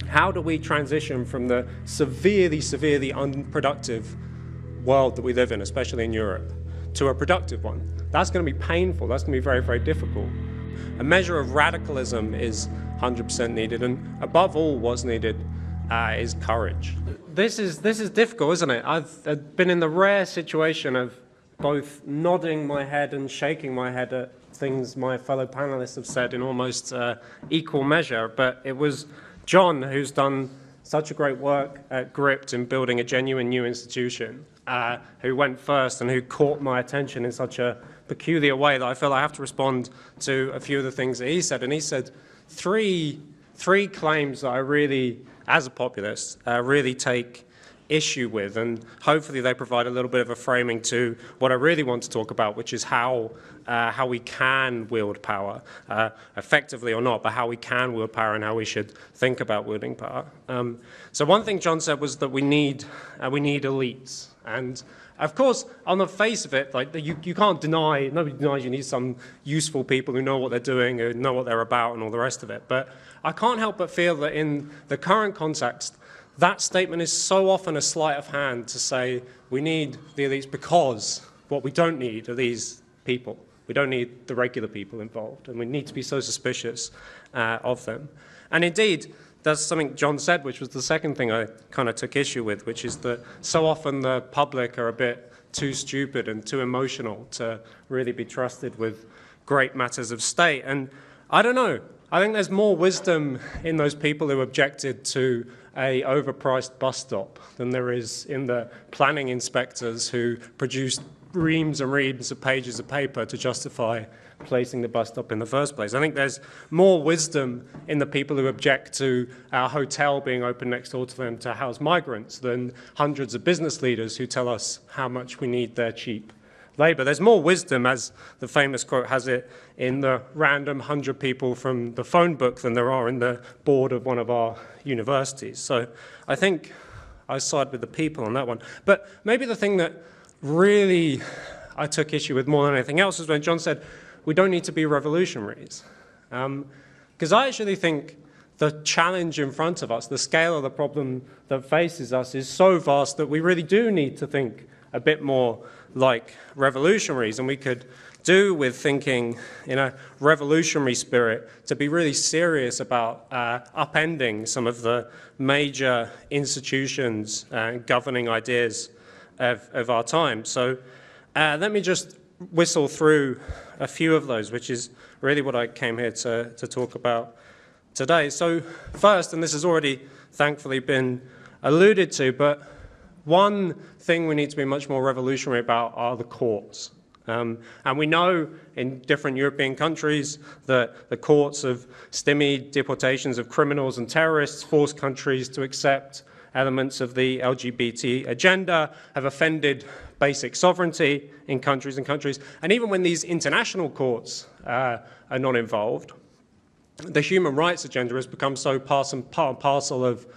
How do we transition from the severely, severely unproductive world that we live in, especially in Europe, to a productive one? That's going to be painful. That's going to be very, very difficult. A measure of radicalism is 100% needed, and above all, what's needed is courage. This is difficult, isn't it? I've been in the rare situation of both nodding my head and shaking my head at things my fellow panelists have said in almost equal measure, but it was John, who's done such a great work at Gript in building a genuine new institution, who went first and who caught my attention in such a peculiar way that I feel I have to respond to a few of the things that he said. And he said three claims that I really, as a populist, really take issue with, and hopefully they provide a little bit of a framing to what I really want to talk about, which is how we can wield power, effectively or not, but how we can wield power and how we should think about wielding power. So one thing John said was that we need elites, and of course, on the face of it, like you can't deny, nobody denies you need some useful people who know what they're doing, who know what they're about, and all the rest of it. But I can't help but feel that in the current context, that statement is so often a sleight of hand to say we need the elites because what we don't need are these people. We don't need the regular people involved, and we need to be so suspicious of them. And indeed, that's something John said, which was the second thing I kind of took issue with, which is that so often the public are a bit too stupid and too emotional to really be trusted with great matters of state. And I don't know. I think there's more wisdom in those people who objected to a overpriced bus stop than there is in the planning inspectors who produced reams and reams of pages of paper to justify placing the bus stop in the first place. I think there's more wisdom in the people who object to our hotel being open next door to them to house migrants than hundreds of business leaders who tell us how much we need their cheap labor. There's more wisdom, as the famous quote has it, in the random 100 people from the phone book than there are in the board of one of our universities. So I think I side with the people on that one. But maybe the thing that really I took issue with more than anything else is when John said, we don't need to be revolutionaries. Because I actually think the challenge in front of us, the scale of the problem that faces us is so vast that we really do need to think a bit more like revolutionaries, and we could do with thinking in a revolutionary spirit to be really serious about upending some of the major institutions and governing ideas of our time. So let me just whistle through a few of those, which is really what I came here to talk about today. So first, and this has already thankfully been alluded to, but one thing we need to be much more revolutionary about are the courts. And we know in different European countries that the courts have stymied deportations of criminals and terrorists, forced countries to accept elements of the LGBT agenda, have offended basic sovereignty in countries and countries. And even when these international courts are not involved, the human rights agenda has become so part and parcel of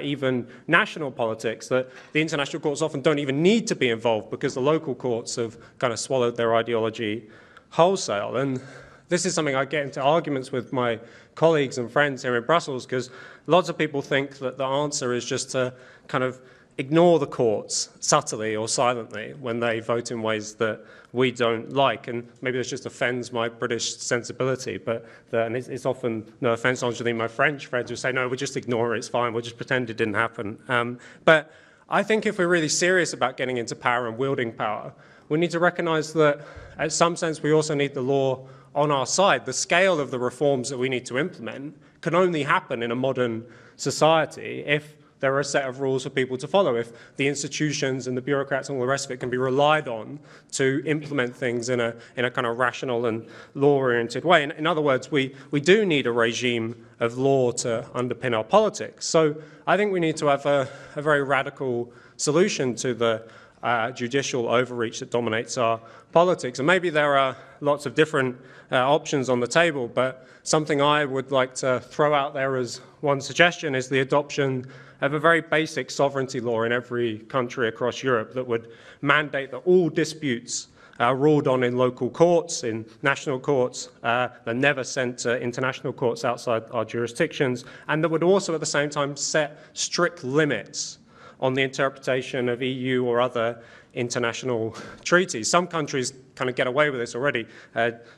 even national politics that the international courts often don't even need to be involved because the local courts have kind of swallowed their ideology wholesale. And this is something I get into arguments with my colleagues and friends here in Brussels, because lots of people think that the answer is just to kind of ignore the courts subtly or silently when they vote in ways that we don't like. And maybe this just offends my British sensibility, but and it's often no offense, actually, my French friends who say, no, we'll just ignore it, it's fine, we'll just pretend it didn't happen. But I think if we're really serious about getting into power and wielding power, we need to recognize that, in some sense, we also need the law on our side. The scale of the reforms that we need to implement can only happen in a modern society if there are a set of rules for people to follow, if the institutions and the bureaucrats and all the rest of it can be relied on to implement things in a kind of rational and law-oriented way. In other words, we do need a regime of law to underpin our politics. So I think we need to have a very radical solution to the judicial overreach that dominates our politics. And maybe there are lots of different options on the table, but something I would like to throw out there as one suggestion is the adoption of a very basic sovereignty law in every country across Europe that would mandate that all disputes ruled on in local courts, in national courts. They're never sent to international courts outside our jurisdictions, and that would also at the same time set strict limits on the interpretation of EU or other international treaties. Some countries kind of get away with this already.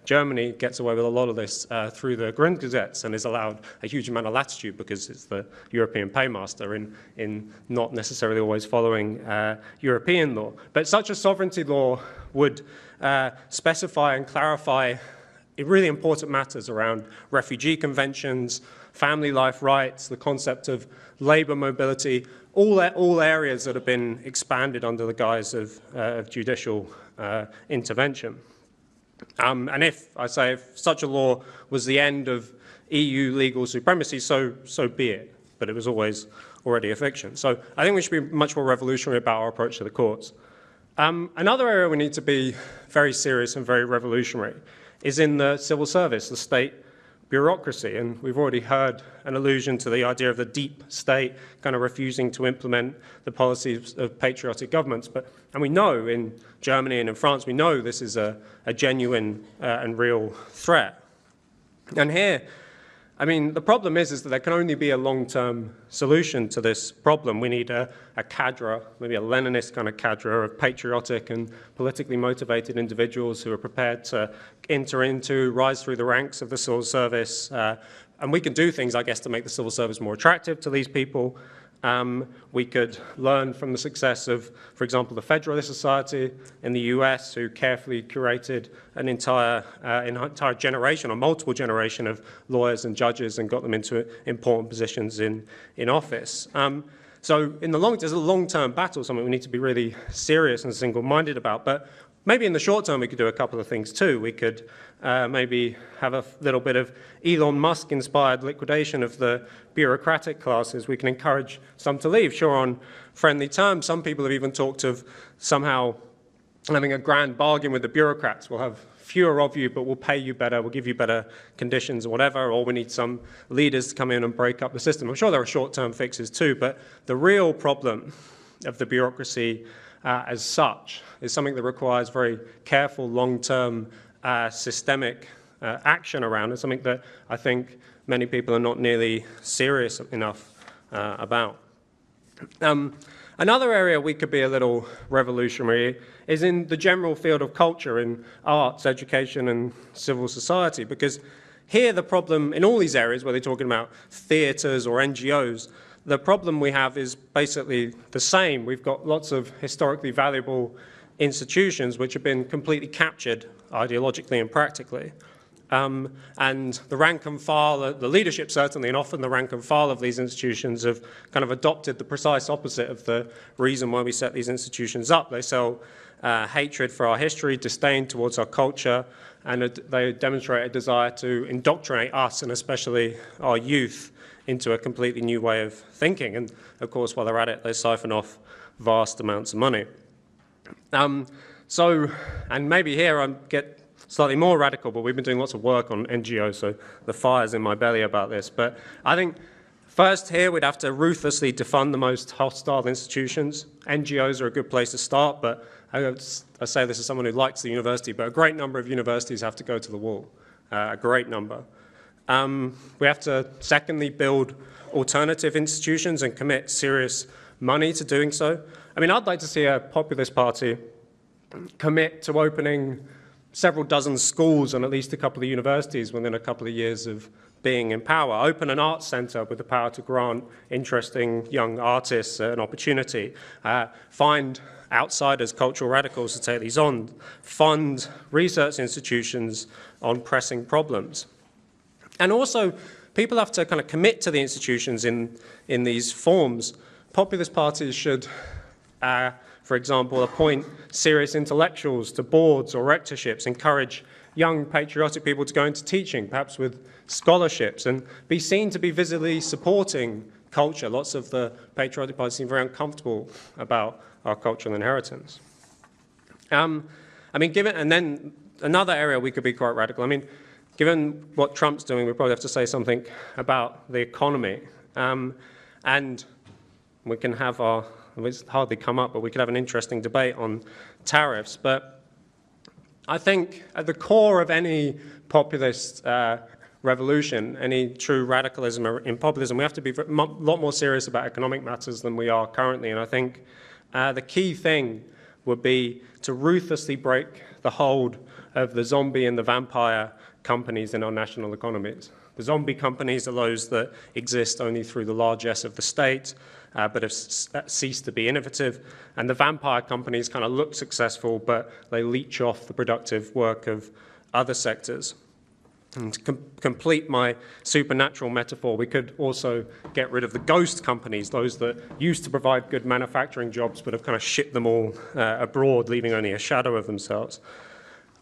Germany gets away with a lot of this through the Grundgesetz and is allowed a huge amount of latitude because it's the European paymaster in not necessarily always following European law. But such a sovereignty law would specify and clarify really important matters around refugee conventions, family life rights, the concept of labor mobility, all areas that have been expanded under the guise of judicial intervention. And if such a law was the end of EU legal supremacy, so be it. But it was always already a fiction. So I think we should be much more revolutionary about our approach to the courts. Another area we need to be very serious and very revolutionary is in the civil service, the state bureaucracy, and we've already heard an allusion to the idea of the deep state kind of refusing to implement the policies of patriotic governments. And we know in Germany and in France, we know this is a genuine and real threat. And here, I mean, the problem is that there can only be a long-term solution to this problem. We need a cadre, maybe a Leninist kind of cadre of patriotic and politically motivated individuals who are prepared to enter into, rise through the ranks of the civil service. And we can do things, I guess, to make the civil service more attractive to these people. We could learn from the success of, for example, the Federalist Society in the US, who carefully curated an entire generation or multiple generation of lawyers and judges and got them into important positions in office. So in the there's a long-term battle, something we need to be really serious and single-minded about. But maybe in the short term we could do a couple of things too. We could maybe have a little bit of Elon Musk-inspired liquidation of the bureaucratic classes. We can encourage some to leave, sure, on friendly terms. Some people have even talked of somehow having a grand bargain with the bureaucrats. We'll have fewer of you, but we'll pay you better, we'll give you better conditions or whatever, or we need some leaders to come in and break up the system. I'm sure there are short-term fixes too, but the real problem of the bureaucracy as such is something that requires very careful, long-term, systemic action around, and something that I think many people are not nearly serious enough about. Another area we could be a little revolutionary is in the general field of culture, in arts, education, and civil society, because here the problem in all these areas, whether you're talking about theatres or NGOs, the problem we have is basically the same. We've got lots of historically valuable institutions which have been completely captured ideologically and practically. And the rank and file, the leadership certainly, and often the rank and file of these institutions have kind of adopted the precise opposite of the reason why we set these institutions up. They sell hatred for our history, disdain towards our culture, and they demonstrate a desire to indoctrinate us, and especially our youth, into a completely new way of thinking. And of course, while they're at it, they siphon off vast amounts of money. And maybe here I get slightly more radical, but we've been doing lots of work on NGOs, so the fire's in my belly about this. But I think first here we'd have to ruthlessly defund the most hostile institutions. NGOs are a good place to start, but I say this as someone who likes the university, but a great number of universities have to go to the wall, a great number. We have to, secondly, build alternative institutions and commit serious money to doing so. I mean, I'd like to see a populist party commit to opening several dozen schools and at least a couple of universities within a couple of years of being in power. Open an arts centre with the power to grant interesting young artists an opportunity. Find outsiders, cultural radicals to take these on. Fund research institutions on pressing problems. And also, people have to kind of commit to the institutions in these forms. Populist parties should, for example, appoint serious intellectuals to boards or rectorships, encourage young patriotic people to go into teaching, perhaps with scholarships, and be seen to be visibly supporting culture. Lots of the patriotic parties seem very uncomfortable about our cultural inheritance. And then another area we could be quite radical. I mean, given what Trump's doing, we probably have to say something about the economy. And we can have it's hardly come up, but we could have an interesting debate on tariffs. But I think at the core of any populist revolution, any true radicalism in populism, we have to be a lot more serious about economic matters than we are currently. And I think the key thing would be to ruthlessly break the hold of the zombie and the vampire companies in our national economies. The zombie companies are those that exist only through the largesse of the state, but have ceased to be innovative. And the vampire companies kind of look successful, but they leech off the productive work of other sectors. And to complete my supernatural metaphor, we could also get rid of the ghost companies, those that used to provide good manufacturing jobs, but have kind of shipped them all abroad, leaving only a shadow of themselves.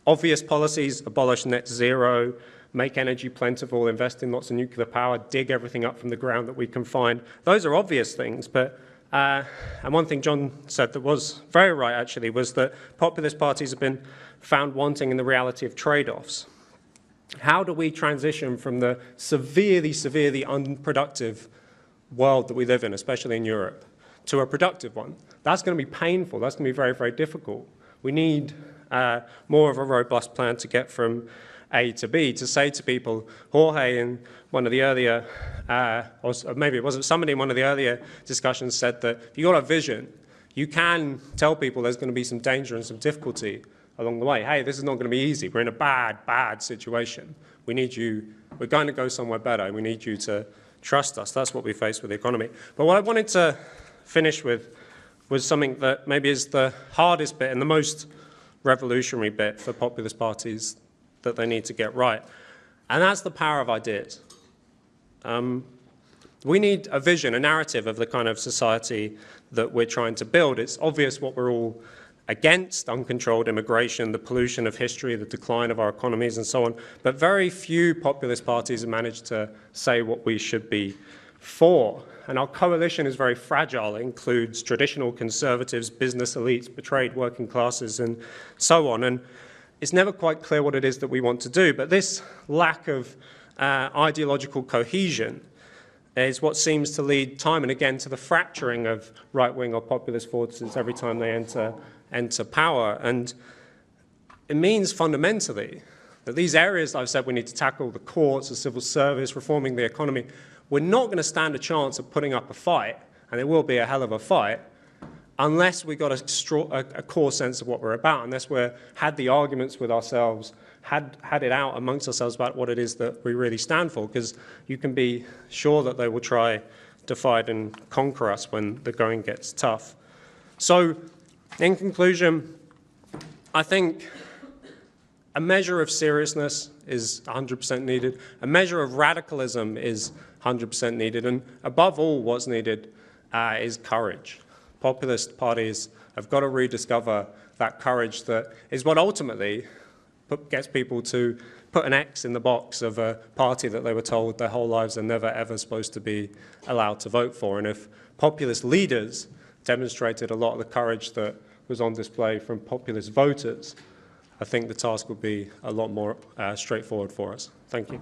Obvious policies: abolish net zero, make energy plentiful, invest in lots of nuclear power, dig everything up from the ground that we can find. Those are obvious things, but and one thing John said that was very right, actually, was that populist parties have been found wanting in the reality of trade-offs. How do we transition from the severely, severely unproductive world that we live in, especially in Europe, to a productive one? That's going to be painful. That's going to be very, very difficult. We need more of a robust plan to get from A to B, to say to people, Jorge in one of the earlier, or maybe it wasn't, somebody in one of the earlier discussions said that if you've got a vision, you can tell people there's going to be some danger and some difficulty along the way. Hey, this is not going to be easy. We're in a bad, bad situation. We need you, we're going to go somewhere better. We need you to trust us. That's what we face with the economy. But what I wanted to finish with was something that maybe is the hardest bit and the most revolutionary bit for populist parties that they need to get right. And that's the power of ideas. We need a vision, a narrative of the kind of society that we're trying to build. It's obvious what we're all against: uncontrolled immigration, the pollution of history, the decline of our economies, and so on. But very few populist parties have managed to say what we should be for. And our coalition is very fragile. It includes traditional conservatives, business elites, betrayed working classes, and so on. And it's never quite clear what it is that we want to do. But this lack of ideological cohesion is what seems to lead time and again to the fracturing of right-wing or populist forces every time they enter power. And it means fundamentally that these areas that I've said we need to tackle, the courts, the civil service, reforming the economy, we're not going to stand a chance of putting up a fight, and it will be a hell of a fight, unless we got a core sense of what we're about, unless we've had the arguments with ourselves, had it out amongst ourselves about what it is that we really stand for, because you can be sure that they will try to fight and conquer us when the going gets tough. So, in conclusion, I think a measure of seriousness is 100% needed. A measure of radicalism is 100% needed. And above all, what's needed is courage. Populist parties have got to rediscover that courage that is what ultimately gets people to put an X in the box of a party that they were told their whole lives are never, ever supposed to be allowed to vote for. And if populist leaders demonstrated a lot of the courage that was on display from populist voters, I think the task would be a lot more straightforward for us. Thank you.